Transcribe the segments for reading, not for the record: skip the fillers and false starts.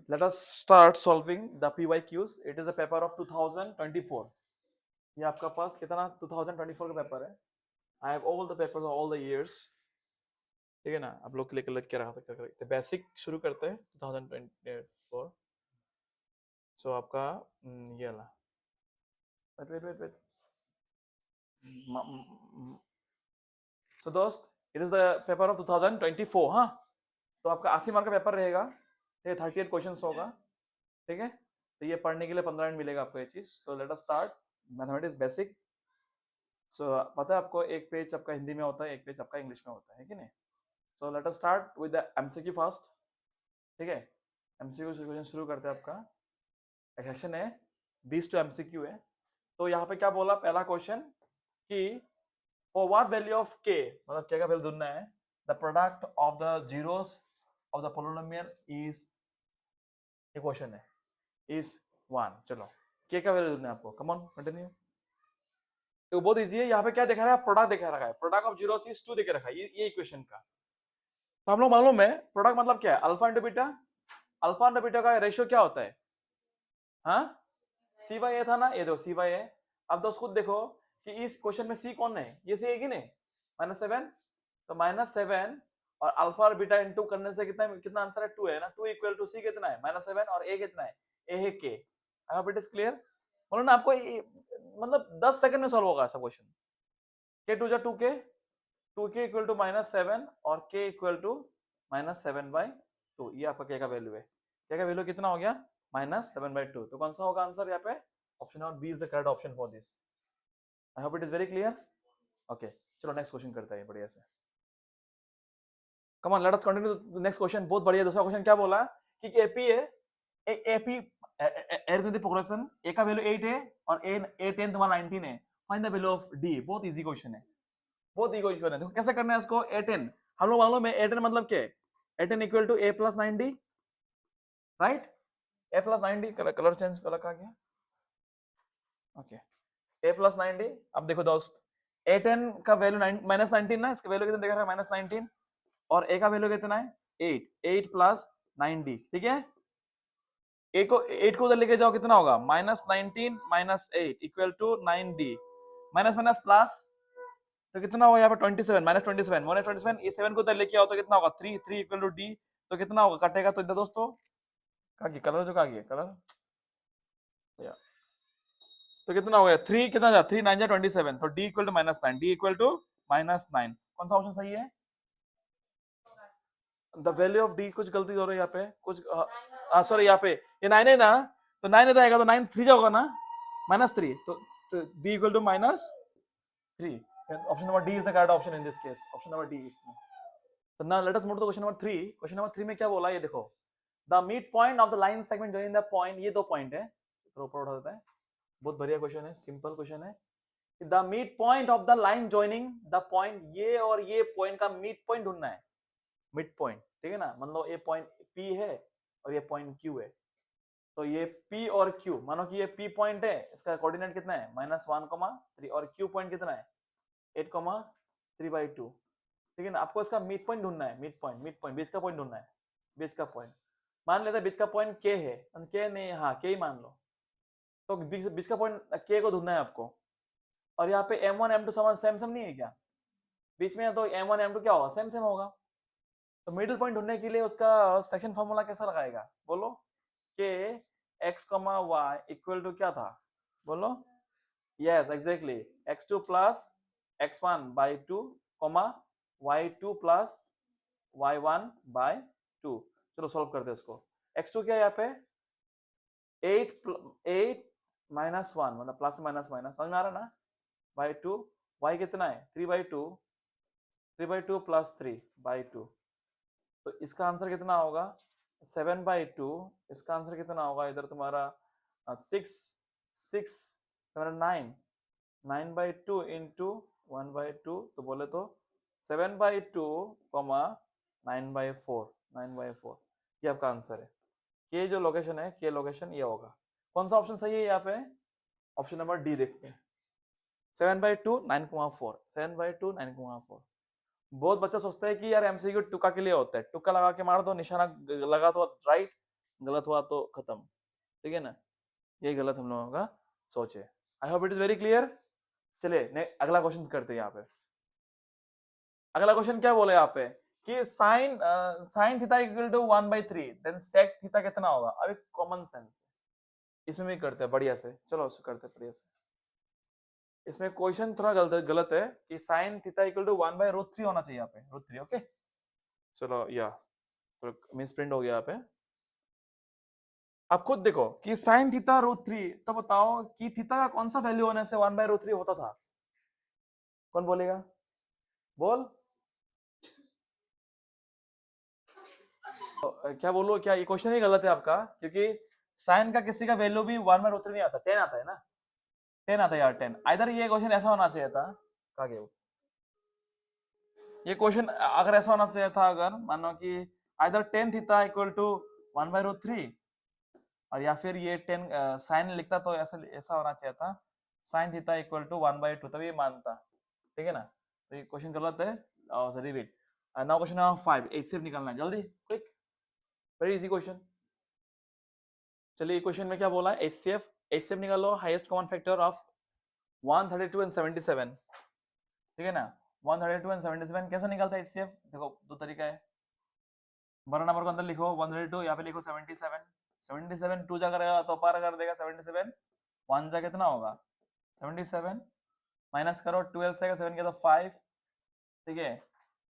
Let us start solving the PYQs. It is a paper of 2024. ये आपका पास कितना 2024 का पेपर है. I have all the papers of all the years. ठीक है ना. आप लोग क्लिक के रहा था तो बेसिक शुरू करते हैं 2024. So आपका ये ला. Wait. So दोस्त, it is the paper of 2024. हाँ. तो आपका 80 मार्क का पेपर रहेगा. ये 38 क्वेश्चंस होगा. ठीक है. तो ये पढ़ने के लिए 15 मिनट मिलेगा आपको ये चीज. So let us start mathematics basic. So पता है आपको एक पेज आपका हिंदी में होता है, एक पेज आपका इंग्लिश में होता है कि नहीं. सो let us start with the MCQ first. ठीक है. एमसीक्यू से क्वेश्चन शुरू करते हैं. आपका सेक्शन है 20 टू एमसीक्यू है. तो यहाँ पे क्या बोला पहला क्वेश्चन कि फॉर व्हाट वैल्यू ऑफ के, मतलब के का वैल्यू ढूंढना है. The product of the zeros of the polynomial is, ये क्वेश्चन है, इज 1. चलो के का वैल्यू ढूंढना है आपको. Come on continue. तो बहुत इजी है. यहाँ पे क्या दिखा रहा है, प्रोडक्ट दिखा रखा है. प्रोडक्ट ऑफ जीरो इज 2 दिखा रखा है. ये इक्वेशन का. तो हम लोग मालूम है प्रोडक्ट मतलब क्या है, alpha into beta. Alpha into beta का रेशियो क्या होता है. हाँ, सी बाई ए था ना. ये देखो सी बाई ए. अब दोस्त खुद देखो कि इस क्वेश्चन में सी कौन है, ये सी है कि नहीं, -7. तो -7 और अल्फा और बीटा इंटू करने से कितना आंसर है, 2 है ना. 2 इक्वल टू सी कितना है, -7 और ए कितना है, ए है के. आई होप इट इज क्लियर. बोलो ना आपको मतलब 10 सेकंड में सॉल्व होगा ऐसा क्वेश्चन. के टू जा 2k, 2k इक्वल टू -7 और k इक्वल टू -7/2. ये आपका k का वैल्यू है. k का वैल्यू कितना हो गया, -7/2. तो कौन सा होगा आंसर यहाँ पे, option number B is the correct option for this. I hope it is very clear. Okay, चलो नेक्स्ट क्वेश्चन करते हैं बढ़िया से. Come on let us continue next question. बहुत बढ़िया. दूसरा क्वेश्चन क्या बोला कि एपी है, एपी अरिथमेटिक प्रोग्रेशन, ए का वैल्यू 8 है और ए 10 तुम्हारा 19 है. Find the value of D. बहुत इजी क्वेश्चन है, बहुत इजी क्वेश्चन है. देखो कैसे करना है इसको. A10 हम लोग मालूम है, A10 मतलब क्या है, A10 equal to A plus 9D, right. A plus 9D, colour change colour का गया. Okay, A plus 9D. अब देखो दोस्त, A10 का वैल्यू -19 ना, इसका वैल्यू कितना देखा रहा है, -19. और A का वैल्यू कितना है, 8 प्लस 9D. ठीक है. 8 को उधर लेके जाओ, कितना होगा, -19 -8 equal to 9D. Minus minus plus, तो कितना होगा यहाँ पे 27, -27 ये 7 को उधर लेके आओ तो कितना होगा, 3 इक्वल टू D. तो कितना होगा, कटेगा. तो इधर दोस्तों कलर जो कलर, तो कितना हो गया, 3 कितना जा, 3 9 जा 27. तो D equal to -9, D equal to -9. कौन सा ऑप्शन सही है. द वैल्यू ऑफ D, कुछ गलती हो रही है यहाँ पे कुछ. सॉरी यहाँ पे ये 9 है ना, तो 9 इधर आएगा तो 9 3 जा होगा ना, -3. तो D equal to -3. Option number D is the correct option in this case. Option number D is. So now let us move to question number 3. Question number 3 में क्या बोला, ये देखो. The midpoint of the line segment joining the point, ये 2 point है. तो ऊपर उठा देता है. बहुत बढ़िया क्वेश्चन है, सिंपल क्वेश्चन है. The midpoint of the line joining the point, ये और ये पॉइंट का midpoint ढूंढना है. midpoint, ठीक है ना. मतलब ये पॉइंट P है और ये पॉइंट Q है. तो ये P और Q, मानो कि ये P पॉइंट है, इसका कोऑर्डिनेट कितना है, -1,3 और Q पॉइंट कितना है, 8,3/2. ठीक है ना. आपको इसका मिड पॉइंट ढूंढना है. मिड पॉइंट बीच का पॉइंट ढूंढना है. बीच का पॉइंट मान लेते हैं, बीच का पॉइंट के है, के नहीं, हाँ के ही मान लो. तो बीच का पॉइंट के को ढूंढना है आपको. और यहाँ पे M1 M2 समान सेम नहीं है क्या, बीच में. तो M1 M2 क्या होगा, सेम होगा. तो मिडिल पॉइंट ढूंढने के लिए उसका सेक्शन फॉर्मूला कैसा लगाएगा, बोलो. के x, y इक्वल टू क्या था, बोलो. Yes exactly, x2 plus x1/2, y2 plus y1/2. चलो सॉल्व करते हैं इसको. x2 क्या है यहाँ पे, 8 माइनस 1, मतलब प्लस माइनस माइनस, समझ में आ रहा ना, /2. y कितना है, 3/2 प्लस 3/2. तो इसका आंसर कितना होगा, 7/2. इसका आंसर कितना होगा इधर तुम्हारा 6 7 9/2 इंटू 1/2. तो बोले तो 7/2, 9/4. ये आपका आंसर है. के जो लोकेशन है, के लोकेशन ये होगा. कौन सा ऑप्शन सही है यहाँ पे, ऑप्शन नंबर डी देखते हैं. 7/2 9,4, 7/2 9,4. बहुत बच्चा सोचता है कि यार एमसीक्यू तुक्का के लिए होता है, तुक्का लगा के मार दो, निशाना लगा तो राइट, गलत हुआ तो खत्म, ठीक है ना, ये गलत हम लोगों का सोच है। आई hope it is very clear. चलिए अगला क्वेश्चन करते हैं यहाँ पे। अगला क्वेश्चन क्या बोले यहाँ पे कि sine theta equal to 1/3, then sec theta कितना होगा। अभी कॉमन सेंस इसमें भी करते हैं बढ़िया से, चलो उसको करते हैं बढ़िया से। इसमें क्वेश्चन थोड़ा गलत है कि साइन थीटा इक्वल टू 1/√3 होना चाहिए यहाँ पे, √3। ओके चलो या तो मिस प्रिंट हो गया यहाँ पे। आप खुद देखो कि साइन थीटा √3, तो बताओ कि थीटा का कौन सा वैल्यू होने से 1/√3 होता था। कौन बोलेगा, बोल। क्या बोलो, क्या ये क्वेश्चन ही गलत है आपका, क्योंकि साइन का किसी का वैल्यू भी 1/√3 नहीं आता, 10 आता है ना, 10 आता है यार, 10। इधर ये क्वेश्चन ऐसा होना चाहिए था, कहा गया ये क्वेश्चन अगर ऐसा होना चाहिए था, अगर मानो कि इधर 10 थीटा इक्वल टू 1/√3, और या फिर ये 10 साइन लिखता तो ऐसा ऐसा होना चाहिए था, साइन थीटा इक्वल टू 1/2, तभी मानता, ठीक है ना। तो ये क्वेश्चन गलत है। Repeat now question number 5, HCF निकालना है जल्दी, क्विक, वेरी इजी क्वेश्चन। चलिए क्वेश्चन में क्या बोला है, एचसीएफ, एचसीएफ निकालो, highest common factor of 132 and 77, ठीक है ना। 132 एंड 77 कैसे निकलता है एचसीएफ, देखो दो तरीका है। बड़ा नंबर को अंदर लिखो 132, यहाँ पे लिखो 77, 77 टू जा करेगा तो पार कर देगा 77, 1 जा कितना होगा 77, माइनस करो 12 से 7 के तो 5, ठीक है,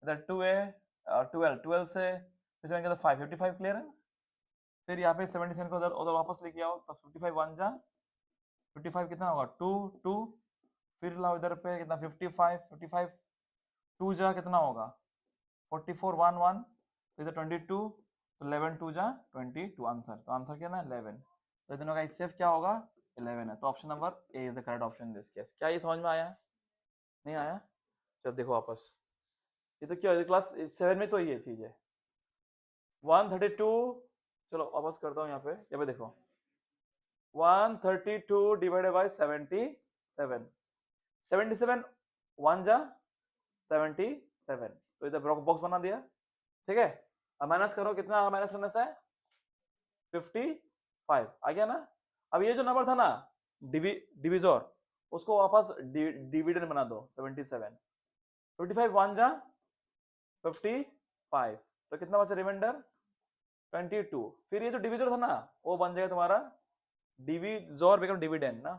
इधर 2 है, 12, 12 से 7 के तो 5, 55 क्लियर है। फिर यहाँ पे 77 को उधर उधर वापस लेके आओ तो 55 1 जा 55 कितना होगा 2 2, फिर लाओ इधर पे कितना 55 55 2 जा कितना होगा 44 1 1, तो इधर 22, तो 11 2 जा 22 आंसर, तो आंसर क्या ना 11, तो दोनों का एचसीएफ क्या होगा 11 है। तो option number A is the correct option in this case. क्या ये समझ में आया, नहीं आया, चल देखो वापस, ये तो क्या है क्लास 7 में तो ये चीज है 132, चलो वापस करता हूँ यहाँ पे देखो 132 डिवाइडेड बाय 77, 77 1 जा 77, तो इधर बॉक्स बना दिया, ठीक है। अब माइनस करो, कितना माइनस करने से 55 आ गया ना। अब ये जो नंबर था ना डिविजर, उसको वापस डिविडेंड बना दो 77, 55 1 जा 55, तो कितना बचा रिमाइंडर 22, फिर ये जो डिविजर था ना वो बन जाएगा तुम्हारा डिविजर बिकम डिविडेंड ना,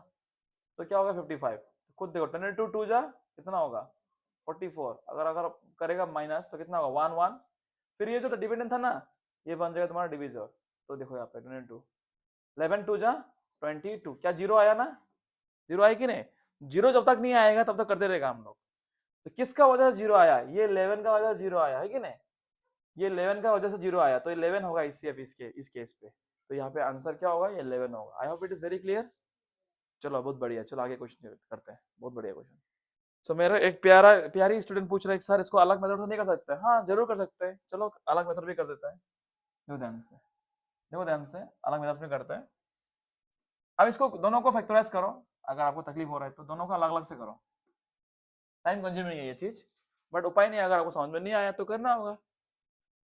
तो क्या होगा 55, खुद देखो 22 2 जा कितना होगा 44, अगर अगर करेगा माइनस तो कितना होगा 1 1, फिर ये जो डिविडेंड था ना ये बन जाएगा तुम्हारा डिविजर, तो देखो यहाँ पे 22, 11 2 जा 22, क्या जीरो आया ना, जीरो आया कि नहीं, जीरो जब तक नहीं आएगा तब तक करते रहेगा हम लोग। तो किसका वजह से जीरो आया, ये 11 का वजह से जीरो आया है कि नहीं, ये 11 का वजह से जीरो आया, तो 11 होगा ईसीएफ इस केस पे, तो यहाँ पे आंसर क्या होगा ये 11 होगा। आई hope it is very clear. चलो बहुत बढ़िया, चलो आगे क्वेश्चन करते हैं, बहुत बढ़िया क्वेश्चन। सो मेरा एक प्यारी स्टूडेंट पूछ रहा है सर इसको अलग मेथड से नहीं कर सकते, हाँ जरूर कर सकते हैं, चलो अलग मेथड भी कर देता है, देखो ध्यान से अलग मेथड में करते हैं। अब इसको दोनों को फैक्टराइज करो, अगर आपको तकलीफ हो रहा है तो दोनों को अलग अलग से करो, टाइम कंज्यूमिंग है ये चीज, बट उपाय नहीं, अगर आपको समझ में नहीं आया तो करना होगा।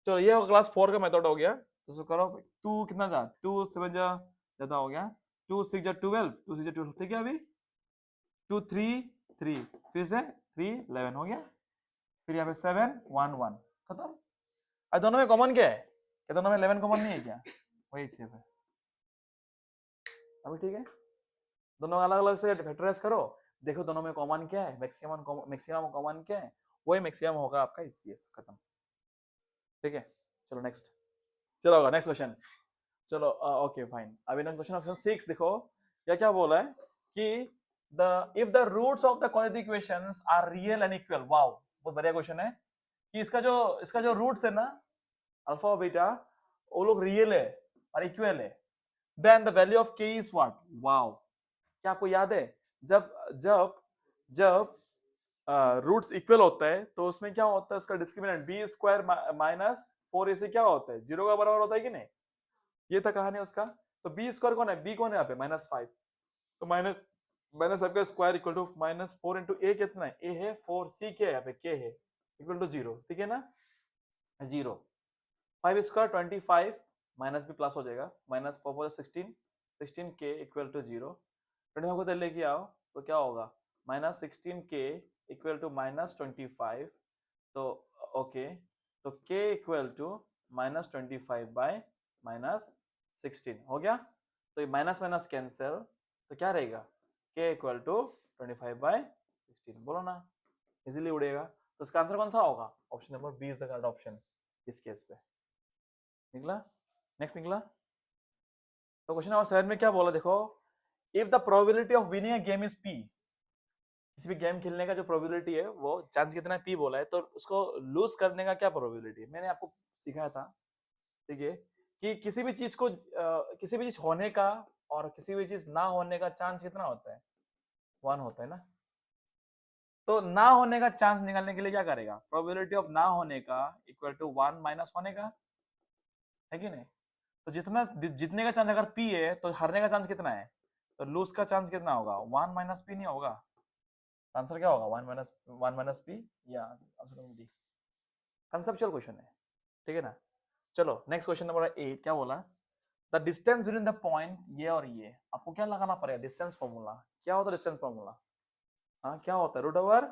चलो ये क्लास 4 का मेथड हो गया, तो उसको करो 2 कितना जा 2 7 जा ज्यादा हो गया, 2 6 जा 12, 2 6 जा 12, ठीक है। अभी 2 3 3, फिर से 3 11 हो गया, फिर यहाँ पे 7 1 1 खत्म। अब दोनों में कॉमन क्या है, क्या दोनों में 11 कॉमन नहीं है क्या, वही सेफ है। अभी ठीक है, दोनों अलग अलग से फैक्टराइज करो, देखो दोनों में कॉमन क्या है, मैक्सिमम कॉमन क्या है, वही मैक्सिमम होगा आपका एचसीएफ, खत्म, ठीक है। चलो नेक्स्ट, चलो होगा नेक्स्ट क्वेश्चन, चलो ओके फाइन। अभी ना क्वेश्चन ऑप्शन 6 देखो, क्या क्या बोला है कि if the roots of the quadratic equations are real and equal, wow बहुत बढ़िया क्वेश्चन है, कि इसका जो रूट्स है ना अल्फा और बीटा वो लोग रियल है और इक्वल है, देन द वैल्यू ऑफ के इज व्हाट, वाओ। क्या आपको याद है जब जब जब रूट्स इक्वल होता है तो उसमें क्या होता है, उसका discriminant B square minus 4ac से क्या होता है, जीरो का बराबर होता है कि नहीं, ये था कहानी उसका। तो बी स्क्वायर कौन है, बी कौन है यहाँ पे -5, तो माइनस फाइव का स्क्वायर इक्वल टू -4 इंटू ए कितना है, ए है 4, सी क्या है यहाँ पे के है, इक्वल टू 0, ठीक है ना, 0, 5 स्क्वायर 25, माइनस भी प्लस हो जाएगा, माइनस 16 के इक्वल टू 0, 25 को लेके आओ तो क्या होगा, माइनस 16 के इक्वल टू माइनस 25, तो ओके, तो k equal to minus 25 by minus 16 हो गया। तो ये माइनस माइनस कैंसिल, तो क्या रहेगा, k इक्वल टू 25 बाय 16, बोलो ना, इजीली उड़ेगा। तो इसका आंसर कौन सा होगा, option number B is the correct option इस केस पे। निकला, नेक्स्ट निकला। तो क्वेश्चन नंबर 7 में क्या बोला देखो, if the probability of winning a game is p, किसी भी गेम खेलने का जो प्रोबेबिलिटी है वो चांस कितना p बोला है, तो उसको लूज करने का क्या प्रोबेबिलिटी है, मैंने आपको सिखाया था, ठीक है, कि किसी भी चीज को किसी भी चीज होने का और किसी भी चीज ना होने का चांस कितना होता है, 1 होता है ना। तो ना होने का चांस निकालने के लिए क्या करेगा, प्रोबेबिलिटी ऑफ ना होने का इक्वल टू 1 माइनस होने का, है कि नहीं। तो जितना जीतने का चांस अगर p है तो हारने का चांस कितना है, तो लूज का चांस कितना होगा, 1 माइनस p नहीं होगा। आंसर क्या होगा, 1 माइनस p, या answer number D. Conceptual question है, ठीक है ना। चलो नेक्स्ट क्वेश्चन नंबर 8 क्या बोला, the distance between the point ये और ये, आपको क्या लगाना पड़ेगा, डिस्टेंस फॉर्मूला। क्या होता है डिस्टेंस फॉर्मूला, हाँ क्या होता है, रूट ओवर